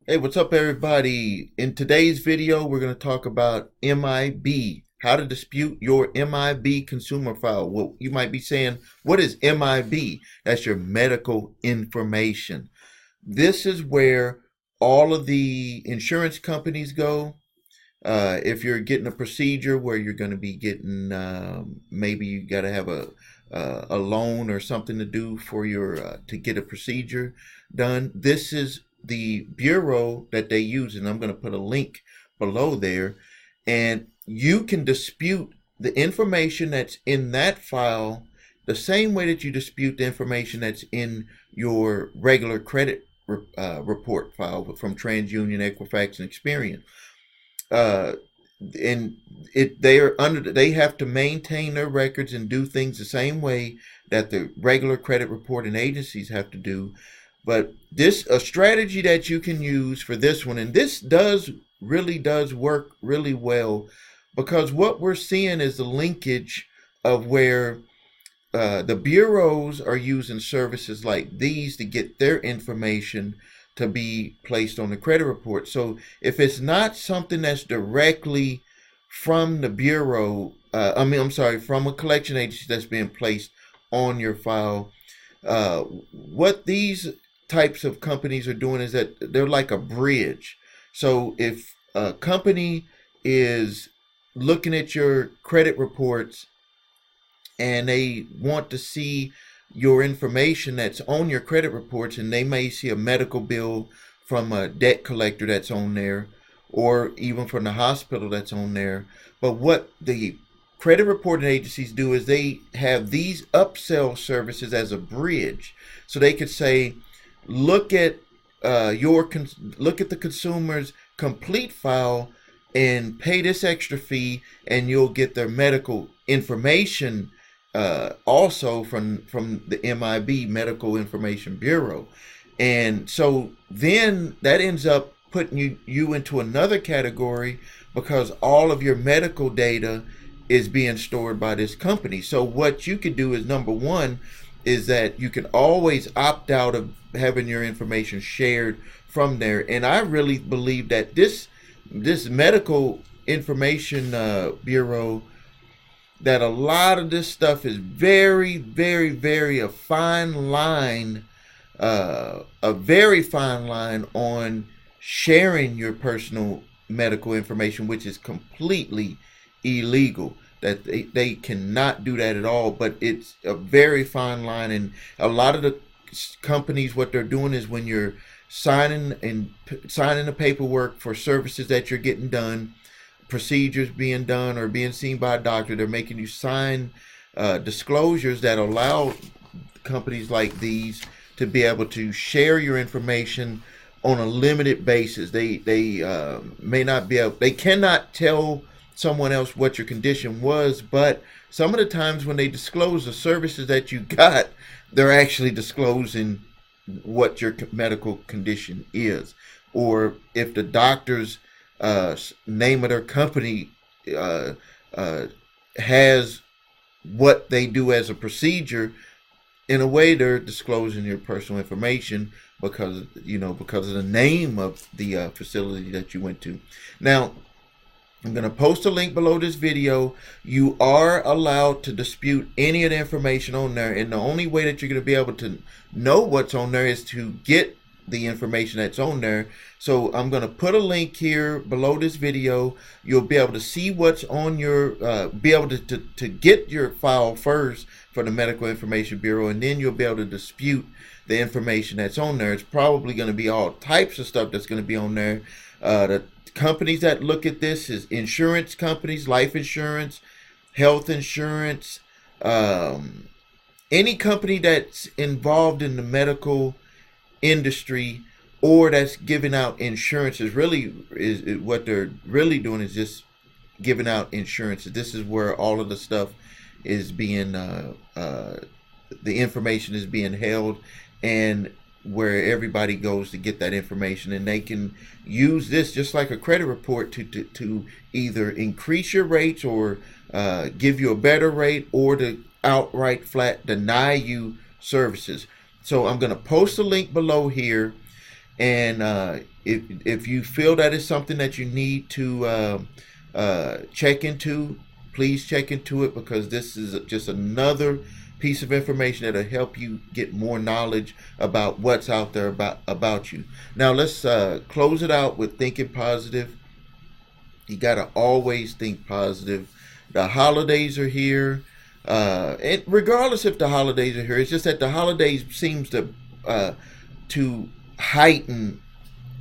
Hey, what's up, everybody? In today's video, we're going to talk about MIB, how to dispute your MIB consumer file. Well, you might be saying, what is MIB? That's your medical information. This is where all of the insurance companies go. If you're getting a procedure where you're going to be getting, maybe you got to have a loan or something to do for your to get a procedure done. This is the bureau that they use, and I'm going to put a link below there, and you can dispute the information that's in that file the same way that you dispute the information that's in your regular credit report file from TransUnion, Equifax, and Experian. uh, and they are under, they have to maintain their records and do things the same way that the regular credit reporting agencies have to do. But this a strategy that you can use for this one, and this does work really well, because what we're seeing is the linkage of where the bureaus are using services like these to get their information to be placed on the credit report. So if it's not something that's directly from the bureau, I'm sorry, from a collection agency that's being placed on your file, what these types of companies are doing is that they're like a bridge. So if a company is looking at your credit reports and they want to see your information that's on your credit reports, and they may see a medical bill from a debt collector that's on there, or even from the hospital that's on there. But what the credit reporting agencies do is they have these upsell services as a bridge, so they could say, look at look at the consumer's complete file and pay this extra fee, and you'll get their medical information also from the MIB, Medical Information Bureau. And so then that ends up putting you into another category, because all of your medical data is being stored by this company. So what you could do is, number one, is that you can always opt out of having your information shared from there. And I really believe that this medical information bureau, that a lot of this stuff is very, very, very a fine line, a very fine line on sharing your personal medical information, which is completely illegal. That they cannot do that at all, but it's a very fine line. And a lot of the companies, what they're doing is, when you're signing the paperwork for services that you're getting done, procedures being done or being seen by a doctor, they're making you sign disclosures that allow companies like these to be able to share your information on a limited basis. They may not be able, they cannot tell someone else what your condition was, but some of the times when they disclose the services that you got, they're actually disclosing what your medical condition is. Or if the doctor's name of their company uh, uh, has what they do as a procedure, in a way they're disclosing your personal information, because of the name of the facility that you went to. Now, I'm going to post a link below this video. You are allowed to dispute any of the information on there, and the only way that you're going to be able to know what's on there is to get the information that's on there. So I'm going to put a link here below this video. You'll be able to see what's on your, be able to get your file first for the Medical Information Bureau, and then you'll be able to dispute the information that's on there. It's probably going to be all types of stuff that's going to be on there. The companies that look at this is insurance companies, life insurance, health insurance, any company that's involved in the medical industry or that's giving out insurance is what they're really doing, is just giving out insurance. This is where all of the stuff is being the information is being held, and where everybody goes to get that information, and they can use this just like a credit report to either increase your rates, or give you a better rate, or to outright flat deny you services. So I'm going to post a link below here. And if you feel that is something that you need to check into, please check into it, because this is just another piece of information that'll help you get more knowledge about what's out there about you. Now let's close it out with thinking positive. You gotta always think positive. The holidays are here, and regardless if the holidays are here, it's just that the holidays seems to heighten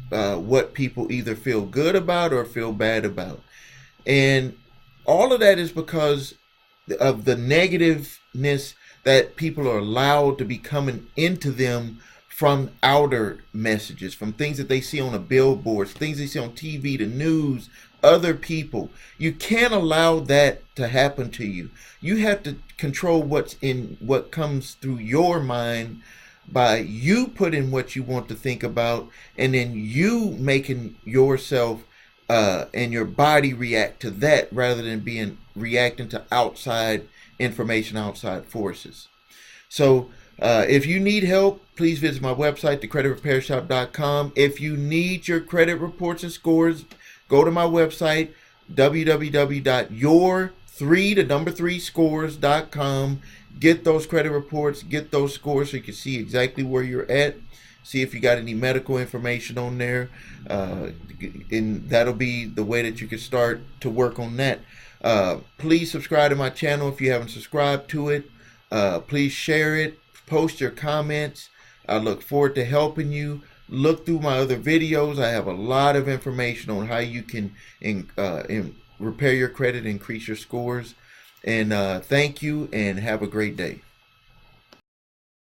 what people either feel good about or feel bad about. And all of that is because of the negativeness that people are allowed to be coming into them from outer messages, from things that they see on the billboards, things they see on TV, the news, other people. You can't allow that to happen to you. You have to control what comes through your mind by you putting what you want to think about, and then you making yourself and your body react to that, rather than reacting to outside information, outside forces. So if you need help, please visit my website, thecreditrepairshop.com. If you need your credit reports and scores, go to my website, www.your3scores.com. Get those credit reports, get those scores, so you can see exactly where you're at. See if you got any medical information on there, and that'll be the way that you can start to work on that. Please subscribe to my channel if you haven't subscribed to it. Please share it, post your comments. I look forward to helping you. Look through my other videos. I have a lot of information on how you can repair your credit, increase your scores. And thank you, and have a great day.